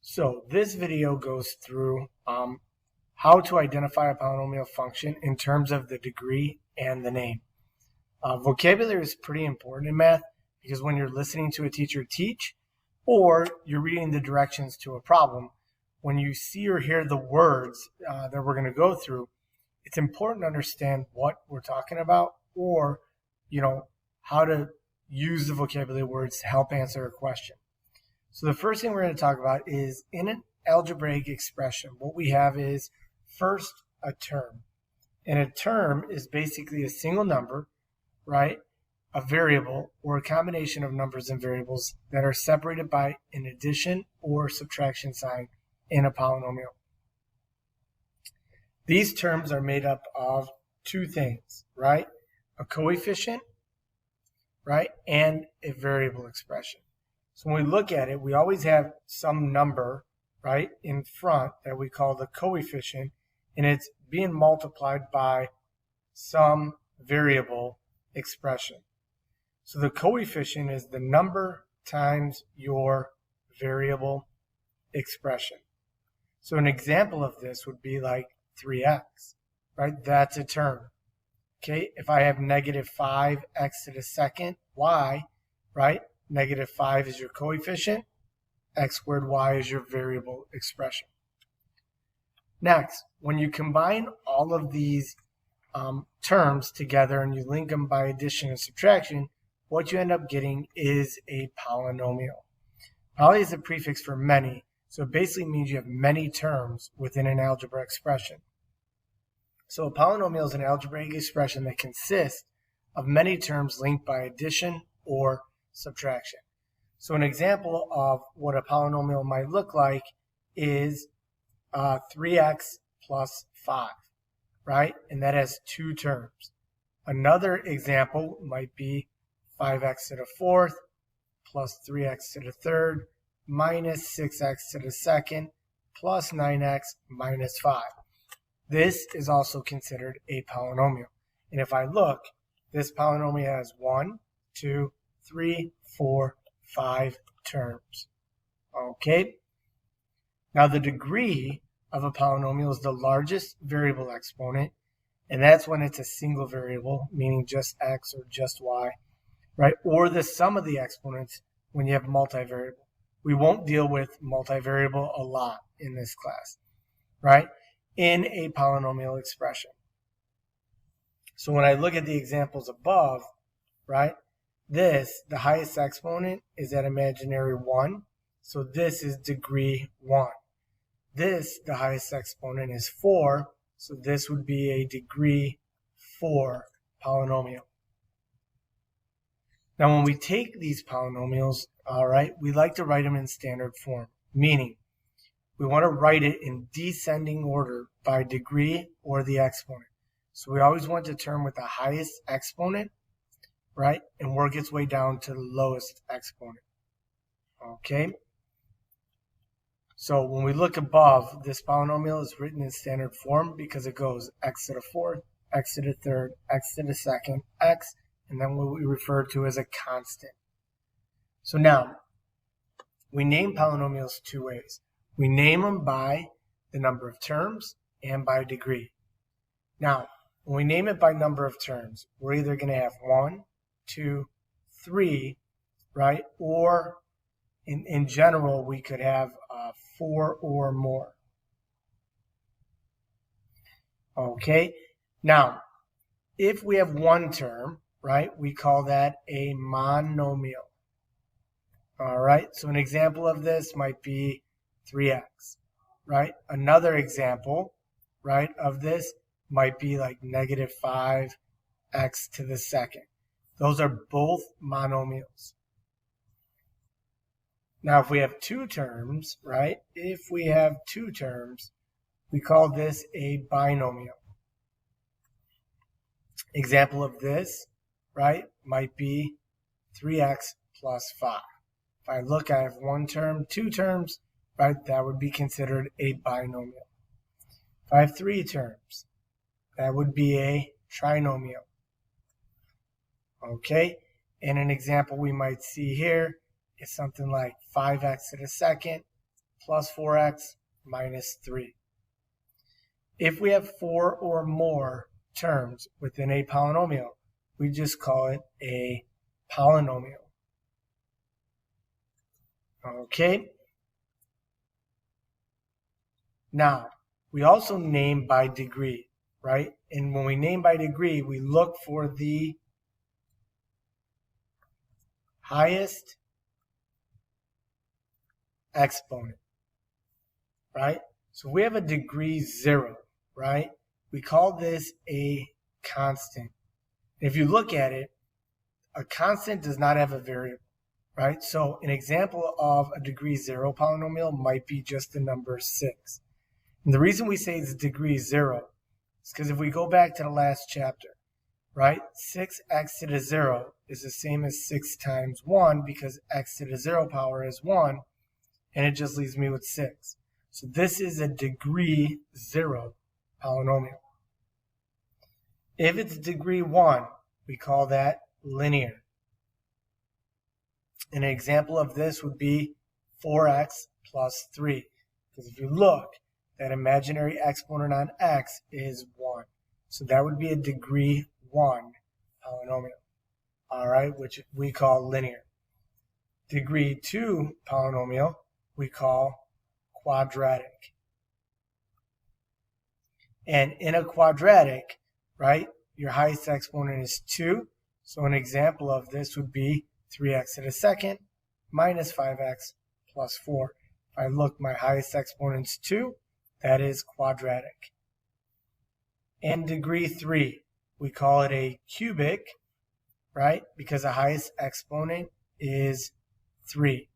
So this video goes through how to identify a polynomial function in terms of the degree and the name. Vocabulary is pretty important in math because when you're listening to a teacher teach or you're reading the directions to a problem, when you see or hear the words that we're going to go through, it's important to understand what we're talking about or, how to use the vocabulary words to help answer a question. So the first thing we're going to talk about is in an algebraic expression, what we have is first a term. And a term is basically a single number, right? A variable or a combination of numbers and variables that are separated by an addition or subtraction sign in a polynomial. These terms are made up of two things, right? A coefficient, right? And a variable expression. So when we look at it, we always have some number, right, in front that we call the coefficient, and it's being multiplied by some variable expression. So the coefficient is the number times your variable expression. So an example of this would be like 3x, right? That's a term. Okay, if I have negative 5x to the second y, right? Negative 5 is your coefficient, x squared y is your variable expression. Next, when you combine all of these terms together and you link them by addition and subtraction, what you end up getting is a polynomial. Poly is a prefix for many, so it basically means you have many terms within an algebra expression. So a polynomial is an algebraic expression that consists of many terms linked by addition or subtraction. So an example of what a polynomial might look like is 3x plus 5, right? And that has two terms. Another example might be 5x to the fourth plus 3x to the third minus 6x to the second plus 9x minus 5. This is also considered a polynomial. And if I look, this polynomial has 1, 2, 3, 4, 5 terms. Okay? Now the degree of a polynomial is the largest variable exponent, and that's when it's a single variable, meaning just x or just y, right? Or the sum of the exponents when you have multivariable. We won't deal with multivariable a lot in this class, right? In a polynomial expression. So when I look at the examples above, right? This, the highest exponent, is at imaginary 1. So this is degree 1. This, the highest exponent, is 4. So this would be a degree 4 polynomial. Now when we take these polynomials, all right, we like to write them in standard form, meaning we want to write it in descending order by degree or the exponent. So we always want the term with the highest exponent, right, and work its way down to the lowest exponent. Okay? So when we look above, this polynomial is written in standard form because it goes x to the fourth, x to the third, x to the second, x, and then what we refer to as a constant. So now, we name polynomials two ways. We name them by the number of terms and by degree. Now, when we name it by number of terms, we're either going to have 1, 2, 3, right? Or in general, we could have 4 or more. Okay? Now, if we have one term, right, we call that a monomial. All right? So an example of this might be 3x, right? Another example, right, of this might be like negative 5x to the second. Those are both monomials. Now, if we have two terms, right, if we have two terms, we call this a binomial. Example of this, right, might be 3x plus 5. If I look, I have one term, two terms, right, that would be considered a binomial. If I have three terms, that would be a trinomial. Okay, and an example we might see here is something like 5x to the second plus 4x minus 3. If we have 4 or more terms within a polynomial, we just call it a polynomial. Okay? Now, we also name by degree, right? And when we name by degree, we look for the highest exponent, right? So we have a degree 0, right? We call this a constant. If you look at it, a constant does not have a variable, right? So an example of a degree 0 polynomial might be just the number 6. And the reason we say it's degree 0 is because if we go back to the last chapter, right, 6x to the 0 is the same as 6 times 1 because x to the 0 power is 1, and it just leaves me with 6. So this is a degree 0 polynomial. If it's degree 1, we call that linear. An example of this would be 4x plus 3. Because if you look, that imaginary exponent on x is 1. So that would be a degree 1 polynomial, all right, which we call linear. Degree 2 polynomial we call quadratic. And in a quadratic, right, your highest exponent is 2. So an example of this would be 3x to the second minus 5x plus 4. If I look, my highest exponent is 2. That is quadratic. And degree 3, we call it a cubic, right? Because the highest exponent is 3.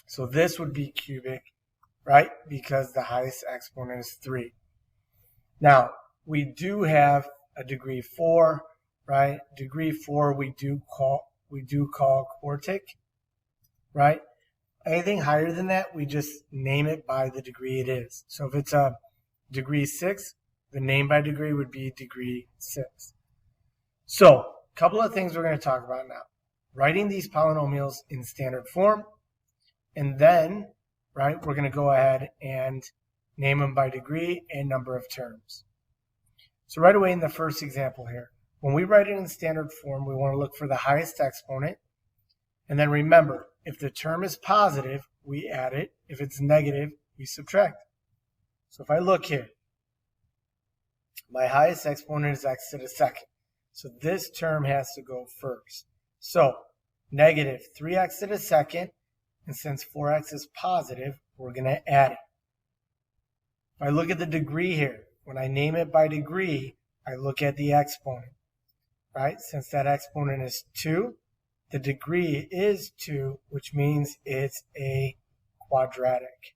So this would be cubic, right? Because the highest exponent is 3. Now, we do have a degree 4, right? Degree 4 we do call quartic, right? Anything higher than that, we just name it by the degree it is. So if it's a degree 6, the name by degree would be degree 6. So, a couple of things we're going to talk about now. Writing these polynomials in standard form, and then, right, we're going to go ahead and name them by degree and number of terms. So right away in the first example here, when we write it in standard form, we want to look for the highest exponent. And then remember, if the term is positive, we add it. If it's negative, we subtract. So if I look here, my highest exponent is x to the second. So this term has to go first. So negative 3x to the second, and since 4x is positive, we're going to add it. If I look at the degree here, when I name it by degree, I look at the exponent, right? Since that exponent is 2, the degree is 2, which means it's a quadratic.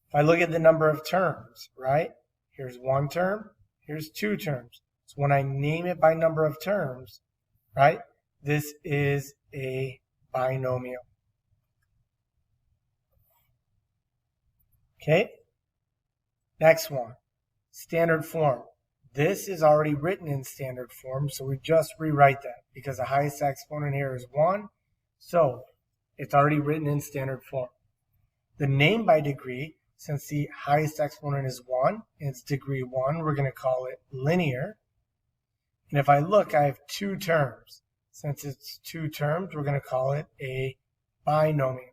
If I look at the number of terms, right? Here's 1 term, here's 2 terms. So when I name it by number of terms, right, this is a binomial. Okay? Next one, standard form. This is already written in standard form, so we just rewrite that because the highest exponent here is 1, so it's already written in standard form. The name by degree, since the highest exponent is 1, and it's degree 1, we're going to call it linear. And if I look, I have 2 terms. Since it's 2 terms, we're going to call it a binomial.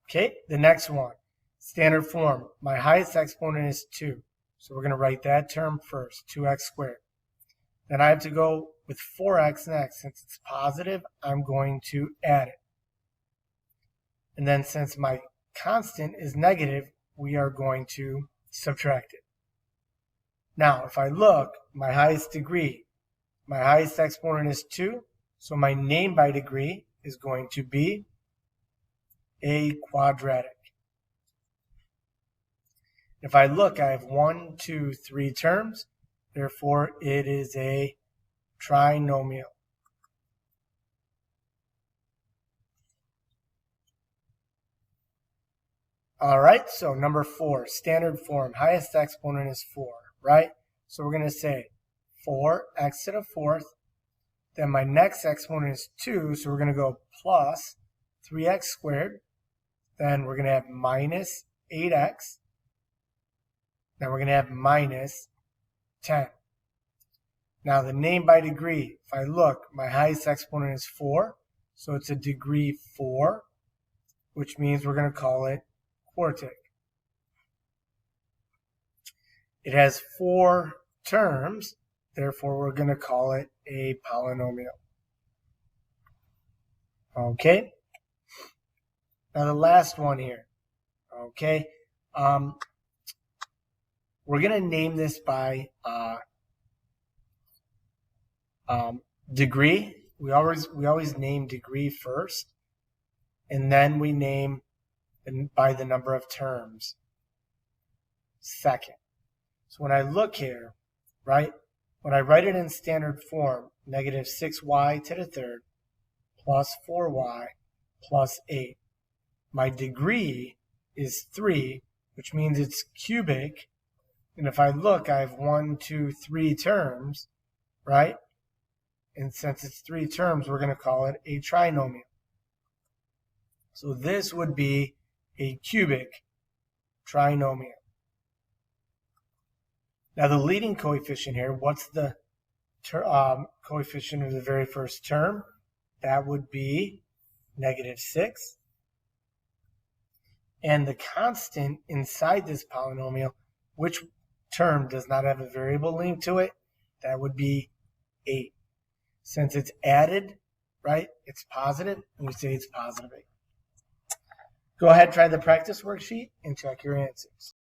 Okay, the next one, standard form. My highest exponent is 2. So we're going to write that term first, 2x squared. Then I have to go with 4x next. Since it's positive, I'm going to add it. And then since my constant is negative, we are going to subtract it. Now, if I look, my highest degree, my highest exponent is 2. So my name by degree is going to be a quadratic. If I look, I have 1, 2, 3 terms. Therefore, it is a trinomial. All right, so number 4, standard form. Highest exponent is 4, right? So we're going to say 4x to the 4th Then my next exponent is 2, so we're going to go plus 3x squared. Then we're going to have minus 8x. Then we're going to have minus 10. Now the name by degree, if I look, my highest exponent is 4, so it's a degree 4, which means we're going to call it quartic. It has 4 terms, therefore we're going to call it a polynomial. Okay? Now the last one here. Okay? We're going to name this by degree. We always name degree first, and then we name by the number of terms second. So when I look here, right, when I write it in standard form, negative 6y to the third plus 4y plus 8, my degree is 3, which means it's cubic. And if I look, I have 1, 2, 3 terms, right? And since it's 3 terms, we're going to call it a trinomial. So this would be a cubic trinomial. Now the leading coefficient here, what's the coefficient of the very first term? That would be negative 6. And the constant inside this polynomial, which term does not have a variable linked to it, that would be 8. Since it's added, right, it's positive, and we say it's positive 8. Go ahead, try the practice worksheet, and check your answers.